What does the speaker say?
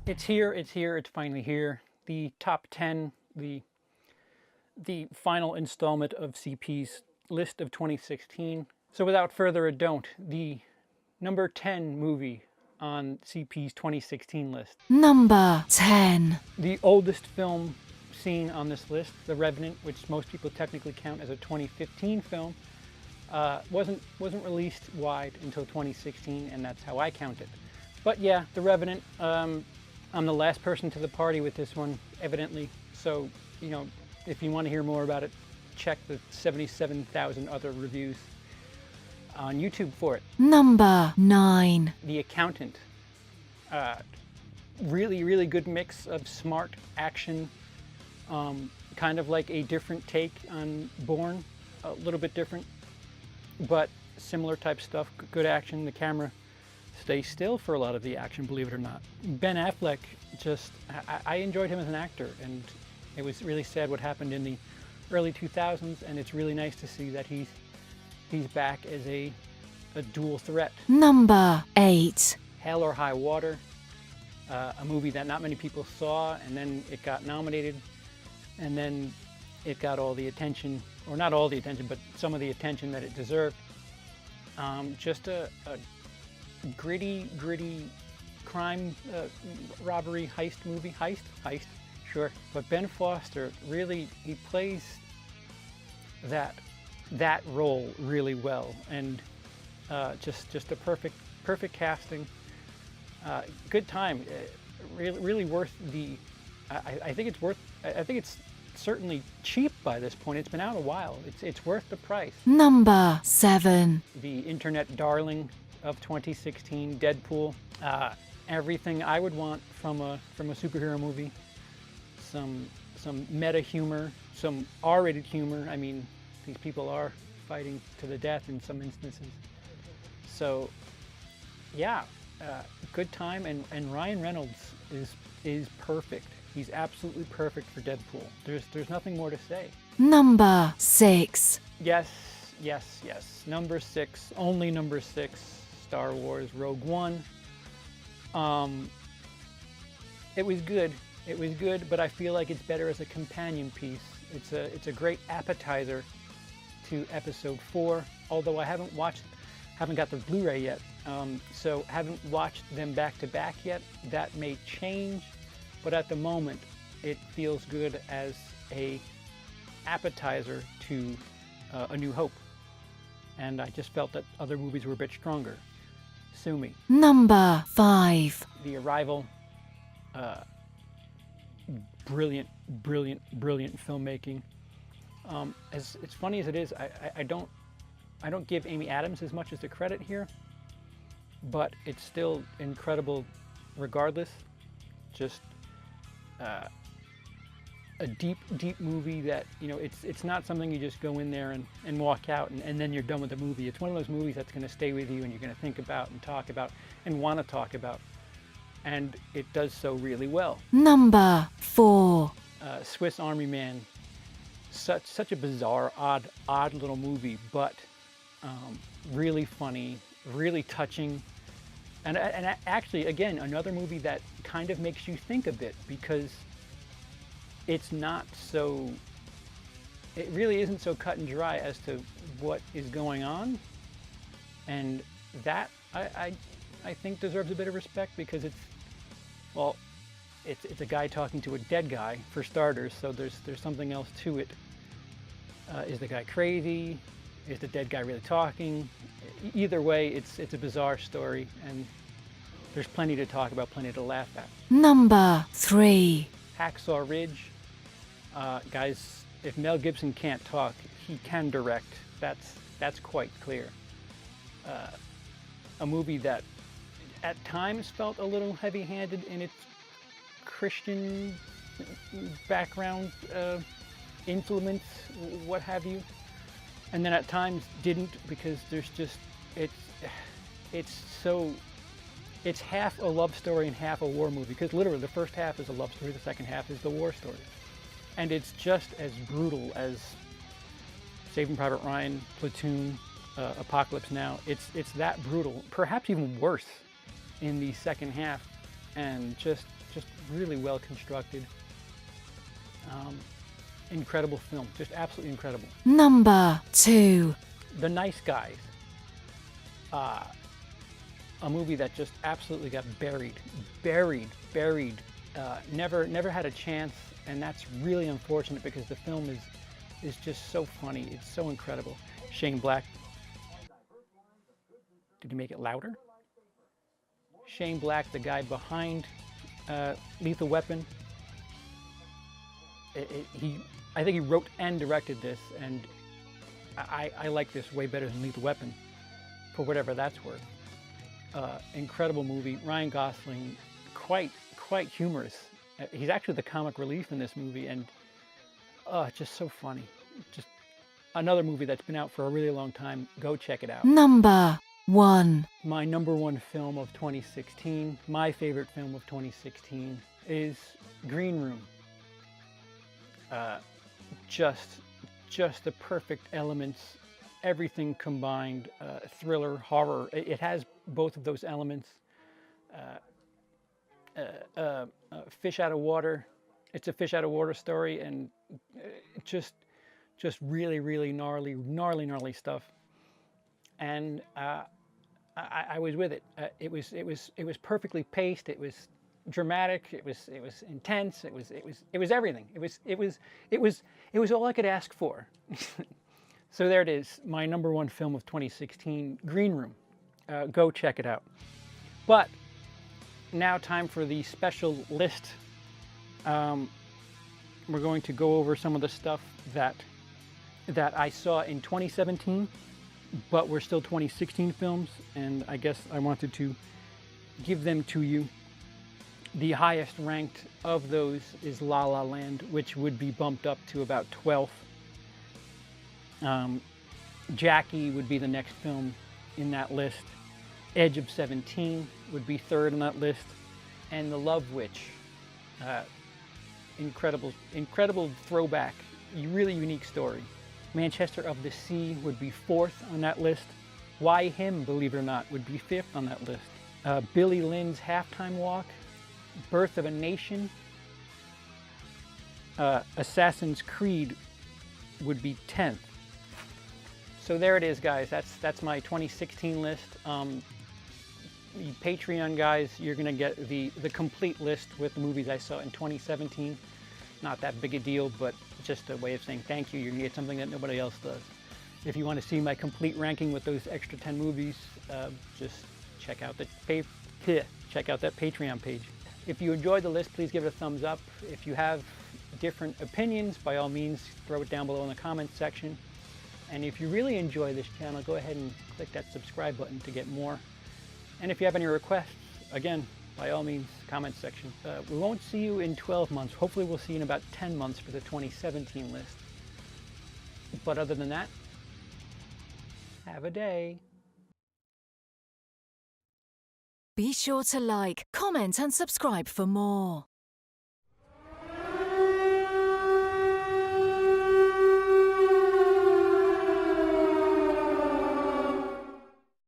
It's here, it's finally here. The top 10, the final installment of CP's list of 2016. So without further ado, the number 10 movie on CP's 2016 list. Number 10. The oldest film seen on this list, The Revenant, which most people technically count as a 2015 film, wasn't released wide until 2016, and that's how I count it. But yeah, The Revenant, I'm the last person to the party with this one, evidently. So, you know, if you want to hear more about it, check the 77,000 other reviews on YouTube for it. Number 9. The Accountant. Really good mix of smart action, kind of like a different take on Bourne, a little bit different, but similar type stuff, good action. The camera stays still for a lot of the action, believe it or not. Ben Affleck, I enjoyed him as an actor, and it was really sad what happened in the early 2000s, and it's really nice to see that he's back as a dual threat. Number 8. Hell or High Water, a movie that not many people saw, and then it got nominated, and then it got all the attention, or not all the attention, but some of the attention that it deserved. Just a gritty crime, robbery, heist movie. Heist, sure. But Ben Foster really, he plays that role really well, and just a perfect casting. Good time. Really worth the. I think it's certainly cheap by this point. It's been out a while. It's worth the price. Number 7. The internet darling of 2016, Deadpool. Everything I would want from a superhero movie. Some meta humor, some R-rated humor. I mean, these people are fighting to the death in some instances. So, yeah, good time. And Ryan Reynolds is perfect. He's absolutely perfect for Deadpool. There's nothing more to say. Number 6. Yes. Number 6, only number 6. Star Wars Rogue One. It was good, but I feel like it's better as a companion piece. It's a great appetizer to Episode 4, although I haven't got the Blu-ray yet, so haven't watched them back to back yet. That may change, but at the moment it feels good as a appetizer to A New Hope, and I just felt that other movies were a bit stronger. Sue me. Number 5. The Arrival. Brilliant filmmaking. As funny as it is, I don't give Amy Adams as much as the credit here, but it's still incredible regardless. Just a deep movie that, you know, it's not something you just go in there and walk out and then you're done with the movie. It's one of those movies that's going to stay with you and you're going to think about and talk about and want to talk about. And it does so really well. Number 4. Swiss Army Man. Such a bizarre, odd little movie, but really funny, really touching. And actually, again, another movie that kind of makes you think a bit, because it's not so, it really isn't so cut and dry as to what is going on. And that, I think, deserves a bit of respect, because it's a guy talking to a dead guy, for starters, so there's something else to it. Is the guy crazy? Is the dead guy really talking? Either way, it's a bizarre story, and there's plenty to talk about, plenty to laugh at. Number 3. Hacksaw Ridge. Guys, if Mel Gibson can't talk, he can direct. That's quite clear. A movie that at times felt a little heavy-handed in its Christian background, influence, what have you, and then at times didn't, because there's just it's half a love story and half a war movie, because literally the first half is a love story, the second half is the war story, and it's just as brutal as Saving Private Ryan, Platoon, Apocalypse Now. It's that brutal, perhaps even worse in the second half, and just just really well constructed. Incredible film, just absolutely incredible. Number 2. The Nice Guys, a movie that just absolutely got buried. Never had a chance, and that's really unfortunate because the film is just so funny. It's so incredible. Shane Black. Did you make it louder? Shane Black, the guy behind Lethal Weapon. I think he wrote and directed this, and I like this way better than Lethal Weapon, for whatever that's worth. Incredible movie. Ryan Gosling, quite humorous. He's actually the comic relief in this movie, and just so funny. Just another movie that's been out for a really long time. Go check it out. Number 1. My number one film of 2016, my favorite film of 2016, is Green Room. Just the perfect elements, everything combined, thriller, horror. It has both of those elements. Fish out of water. It's a fish out of water story, and just really gnarly stuff. And I was with it. It was perfectly paced. It was dramatic. It was intense. It was everything. It was all I could ask for. So there it is, my number one film of 2016, Green Room. Go check it out. But now time for the special list. We're going to go over some of the stuff that I saw in 2017, but we're still 2016 films, and I guess I wanted to give them to you. The highest ranked of those is La La Land, which would be bumped up to about 12th. Jackie would be the next film in that list. Edge of 17 would be third on that list. And The Love Witch, incredible throwback, really unique story. Manchester of the Sea would be fourth on that list. Why Him, believe it or not, would be fifth on that list. Billy Lynn's Halftime Walk, Birth of a Nation, Assassin's Creed would be 10th. So there it is, guys. That's my 2016 list. The Patreon guys, you're gonna get the complete list with the movies I saw in 2017. Not that big a deal, but just a way of saying thank you. You're gonna get something that nobody else does. If you want to see my complete ranking with those extra 10 movies, just check out that Patreon page. If you enjoyed the list, please give it a thumbs up. If you have different opinions, by all means, throw it down below in the comments section. And if you really enjoy this channel, go ahead and click that subscribe button to get more. And if you have any requests, again, by all means, comment section. We won't see you in 12 months. Hopefully we'll see you in about 10 months for the 2017 list. But other than that, have a day. Be sure to like, comment and subscribe for more.